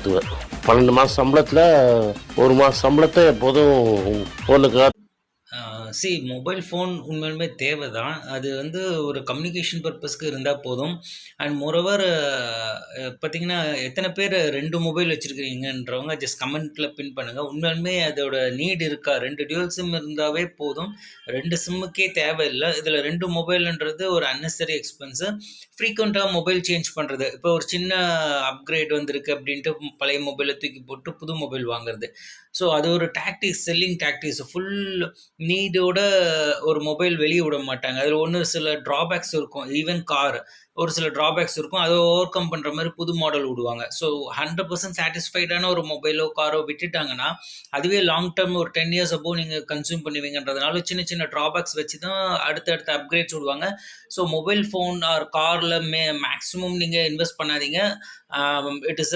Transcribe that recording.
மாற்றுவேன். 12 மாதம் சம்பளத்தில் 1 மாதம் சம்பளத்தை எப்போதும் ஃபோனுக்காக. மொபைல் ஃபோன் உண்மையாலுமே தேவை தான். அது வந்து ஒரு கம்யூனிகேஷன் பர்ப்பஸ்க்கு இருந்தா போதும். அண்ட் மோரோவர் பார்த்தீங்கன்னா, எத்தன பேர் 2 மொபைல் வச்சிருக்கிறீங்கன்றவங்க ஜஸ்ட் கமெண்ட்ல பின் பண்ணுங்க. உண்மையாலுமே அதோட நீட் இருக்கா? 2 டியூவல் சிம் இருந்தாவே போதும். 2 சிம்முக்கே தேவையில்ல. இதில 2 மொபைல்ன்றது ஒரு அன்னெசரி எக்ஸ்பென்ஸு. ஃப்ரீக்வென்ட்டா மொபைல் சேஞ்ச் பண்றது. இப்போ ஒரு சின்ன அப்கிரேட் வந்திருக்கு அப்டின்ட்டு பழைய மொபைல தூக்கி போட்டு புது மொபைல் வாங்குறது. ஸோ அது ஒரு டாக்டிக்ஸ், செல்லிங் டாக்டிக்ஸ். ஃபுல் நீடோட ஒரு மொபைல் வெளிய விட மாட்டாங்க. அதில ஒண்ணு சில ட்ராபேக்ஸ் இருக்கும். ஈவன் கார் ஒரு சில ட்ராபேக்ஸ் இருக்கும். அத ஓவர் கம் பண்ற மாரி புது மாடல் விடுவாங்க. ஸோ 100% சாட்டிஸ்ஃபைடான ஒரு மொபைலோ, காரோ விட்டுட்டாங்கன்னா, அதுவே லாங் டர்ம் ஒரு 10 இயர்ஸ் அபோவ் நீங்க கன்சியூம் பண்ணுவீங்கன்றதுனால, சின்ன சின்ன ட்ராபேக்ஸ் வச்சு தான் அடுத்தடுத்த அப்கிரேட்ஸ் விடுவாங்க. ஸோ மொபைல் ஃபோன் ஆர் கார்ல மேக்ஸிமம் நீங்க இன்வெஸ்ட் பண்ணாதீங்க. It is